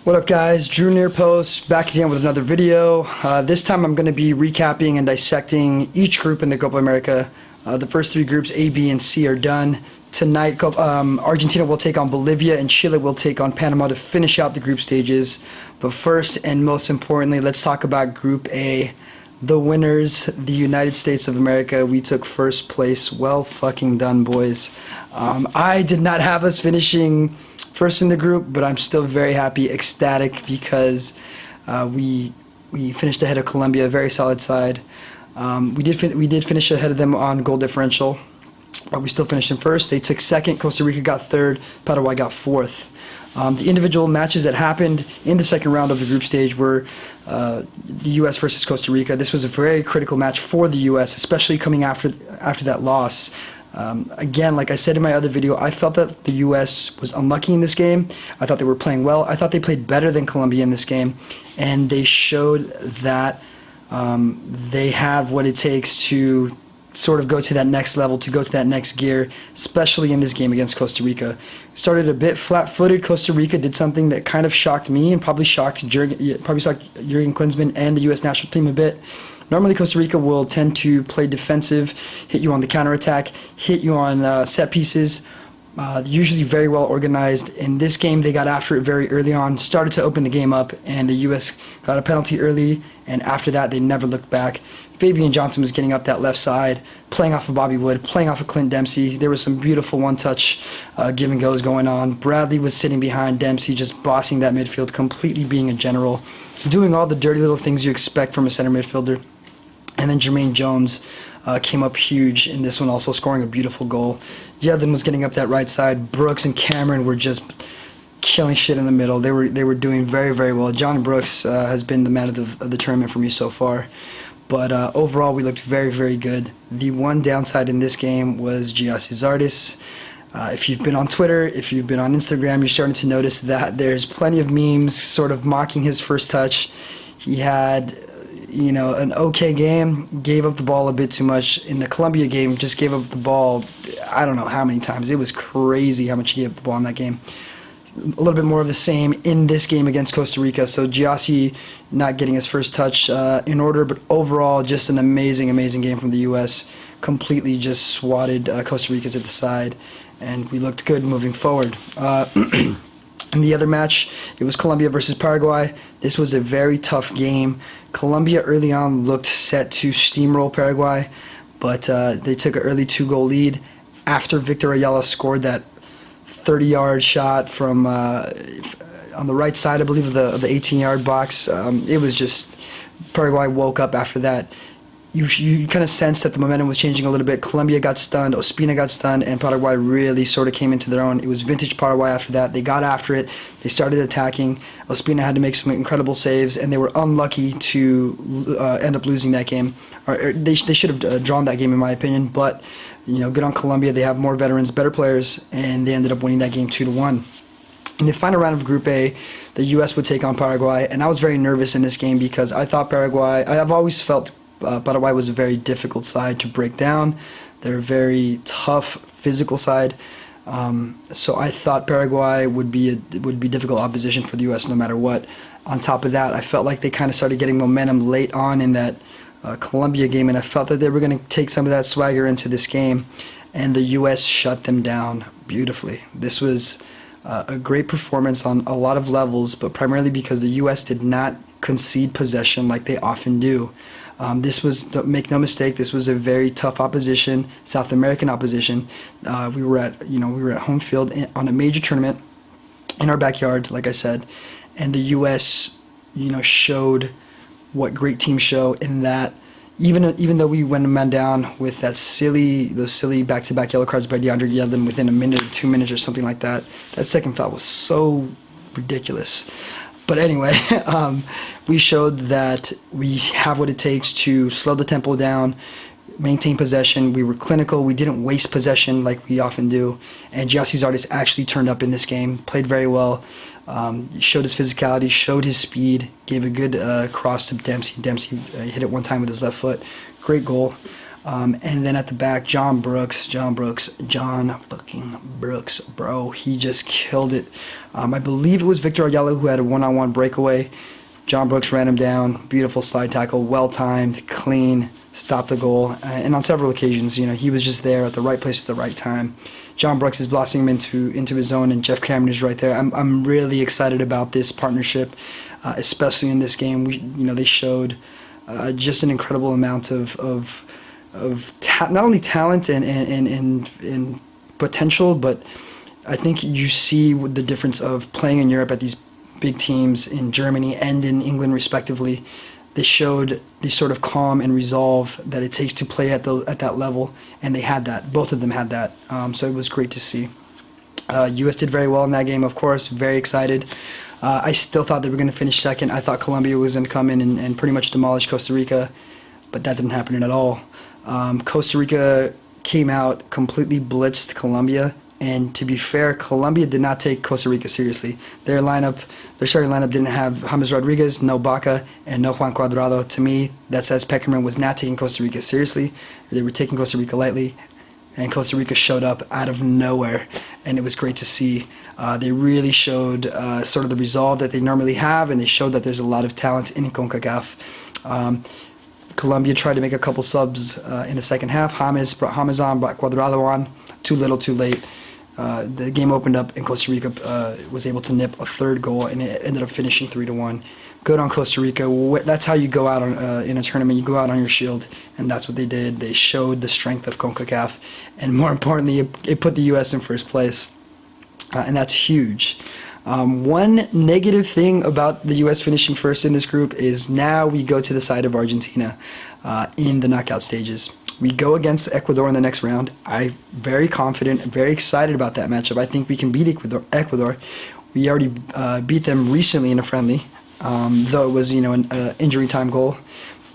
What up guys, Drew Nearpost back again with another video. This time I'm going to be recapping and dissecting each group in the Copa America. The first three groups, A, B, and C, are done. Tonight Argentina will take on Bolivia and Chile will take on Panama to finish out the group stages. But first and most importantly, let's talk about Group A. The winners, the United States of America. We took first place. Well fucking done, boys. I did not have us finishing first in the group, but I'm still very happy, ecstatic, because we finished ahead of Colombia, a very solid side. We did finish ahead of them on goal differential, but we still finished in first. They took second, Costa Rica got third, Paraguay got fourth. The individual matches that happened in the second round of the group stage were the U.S. versus Costa Rica. This was a very critical match for the U.S., especially coming after that loss. Again, like I said in my other video, I felt that the U.S. was unlucky in this game. I thought they were playing well. I thought they played better than Colombia in this game, and they showed that they have what it takes to sort of go to that next level, to go to that next gear, especially in this game against Costa Rica. Started a bit flat-footed. Costa Rica did something that kind of shocked me and probably shocked Jurgen Klinsmann and the U.S. national team a bit. Normally Costa Rica will tend to play defensive, hit you on the counterattack, hit you on set pieces, usually very well organized. In this game they got after it very early on, started to open the game up, and the U.S. got a penalty early, and after that they never looked back. Fabian Johnson was getting up that left side, playing off of Bobby Wood, playing off of Clint Dempsey. There was some beautiful one-touch give and goes going on. Bradley was sitting behind Dempsey, just bossing that midfield, completely being a general, doing all the dirty little things you expect from a center midfielder. And then Jermaine Jones came up huge in this one, also scoring a beautiful goal. Yedlin was getting up that right side. Brooks and Cameron were just killing shit in the middle. They were doing very, very well. John Brooks has been the man of the tournament for me so far. But overall, we looked very, very good. The one downside in this game was Gyasi Zardes. If you've been on Twitter, if you've been on Instagram, you're starting to notice that there's plenty of memes sort of mocking his first touch. He had, you know, an okay game, gave up the ball a bit too much. In the Colombia game, just gave up the ball, I don't know how many times. It was crazy how much he gave up the ball in that game. A little bit more of the same in this game against Costa Rica. So Gyasi not getting his first touch in order, but overall just an amazing, amazing game from the U.S. Completely just swatted Costa Rica to the side, and we looked good moving forward. In the other match, it was Colombia versus Paraguay. This was a very tough game. Colombia early on looked set to steamroll Paraguay, but they took an early 2-goal lead after Victor Ayala scored that 30-yard shot from on the right side, I believe, of the 18-yard box. It was just, Paraguay woke up after that. You kind of sensed that the momentum was changing a little bit. Colombia got stunned, Ospina got stunned, and Paraguay really sort of came into their own. It was vintage Paraguay after that. They got after it. They started attacking. Ospina had to make some incredible saves, and they were unlucky to end up losing that game. Or they should have drawn that game, in my opinion, but you know, good on Colombia. They have more veterans, better players, and they ended up winning that game 2-1. In the final round of Group A, the U.S. would take on Paraguay, and I was very nervous in this game because I thought I've always felt Paraguay was a very difficult side to break down. They're a very tough, physical side. So I thought Paraguay would be difficult opposition for the U.S. no matter what. On top of that, I felt like they kind of started getting momentum late on in that Colombia game, and I felt that they were going to take some of that swagger into this game, and the U.S. shut them down beautifully. This was a great performance on a lot of levels, but primarily because the U.S. did not concede possession like they often do. This was, make no mistake, this was a very tough opposition, South American opposition. We were at home field on a major tournament in our backyard, like I said, and the U.S. showed what great teams show in that even though we went a man down with those silly back-to-back yellow cards by DeAndre Yedlin within a minute or 2 minutes or something like that, that second foul was so ridiculous. But anyway, we showed that we have what it takes to slow the tempo down, maintain possession. We were clinical. We didn't waste possession like we often do. And Gyasi Zardes actually turned up in this game, played very well, showed his physicality, showed his speed, gave a good cross to Dempsey. Dempsey hit it one time with his left foot. Great goal. And then at the back, John fucking Brooks, bro, he just killed it. I believe it was Victor Ayala who had a one-on-one breakaway. John Brooks ran him down, beautiful slide tackle, well-timed, clean, stopped the goal. And on several occasions, he was just there at the right place at the right time. John Brooks is blossoming him into his zone, and Jeff Cameron is right there. I'm really excited about this partnership, especially in this game. They showed just an incredible amount of not only talent and potential, but I think you see the difference of playing in Europe at these big teams in Germany and in England respectively. They showed the sort of calm and resolve that it takes to play at that level, and they had that. Both of them had that, so it was great to see. U.S. did very well in that game, of course, very excited. I still thought they were going to finish second. I thought Colombia was going to come in and pretty much demolish Costa Rica, but that didn't happen at all. Costa Rica came out, completely blitzed Colombia, and to be fair, Colombia did not take Costa Rica seriously. Their starting lineup didn't have James Rodriguez, no Baca, and no Juan Cuadrado. To me, that says Peckerman was not taking Costa Rica seriously. They were taking Costa Rica lightly, and Costa Rica showed up out of nowhere, and it was great to see. They really showed sort of the resolve that they normally have, and they showed that there's a lot of talent in CONCACAF. Colombia tried to make a couple subs in the second half. James brought James on, brought Cuadrado on. Too little, too late. The game opened up, and Costa Rica was able to nip a third goal, and it ended up finishing 3-1. Good on Costa Rica. That's how you go out in a tournament. You go out on your shield, and that's what they did. They showed the strength of CONCACAF, and more importantly, it put the U.S. in first place, and that's huge. One negative thing about the U.S. finishing first in this group is now we go to the side of Argentina in the knockout stages. We go against Ecuador in the next round. I'm very confident, very excited about that matchup. I think we can beat Ecuador. We already beat them recently in a friendly, though it was an injury time goal.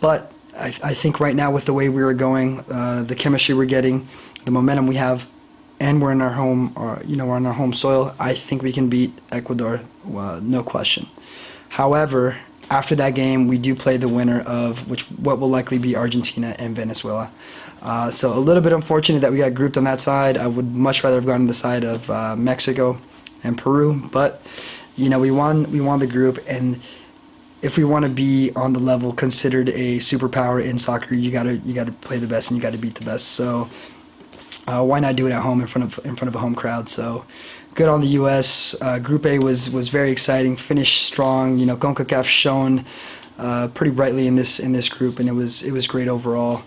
But I think right now with the way we were going, the chemistry we're getting, the momentum we have, and we're in our home, we're on our home soil, I think we can beat Ecuador, no question. However, after that game, we do play the winner of what will likely be Argentina and Venezuela. So a little bit unfortunate that we got grouped on that side. I would much rather have gone to the side of Mexico and Peru, but we won the group, and if we want to be on the level considered a superpower in soccer, you gotta play the best and you gotta beat the best. So why not do it at home in front of a home crowd? So good on the U.S. Group A was very exciting. Finished strong. CONCACAF shone pretty brightly in this group, and it was great overall.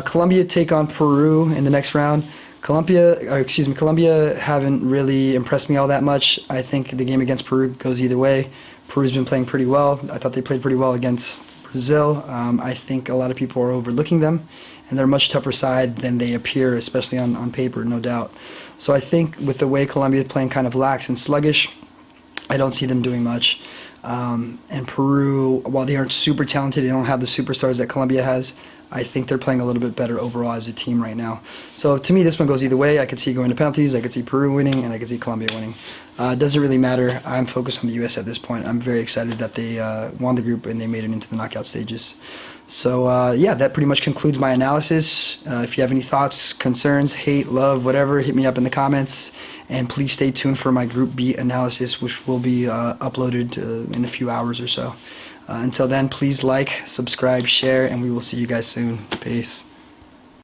Colombia take on Peru in the next round. Colombia haven't really impressed me all that much. I think the game against Peru goes either way. Peru's been playing pretty well. I thought they played pretty well against Brazil. I think a lot of people are overlooking them, and they're a much tougher side than they appear, especially on paper, no doubt. So I think with the way Colombia is playing kind of lax and sluggish, I don't see them doing much. And Peru, while they aren't super talented, they don't have the superstars that Colombia has, I think they're playing a little bit better overall as a team right now. So to me, this one goes either way. I could see it going to penalties, I could see Peru winning, and I could see Colombia winning. It doesn't really matter. I'm focused on the U.S. at this point. I'm very excited that they won the group and they made it into the knockout stages. So yeah, that pretty much concludes my analysis. If you have any thoughts, concerns, hate, love, whatever, hit me up in the comments. And please stay tuned for my Group B analysis, which will be uploaded in a few hours or so. Until then, please like, subscribe, share, and we will see you guys soon. Peace.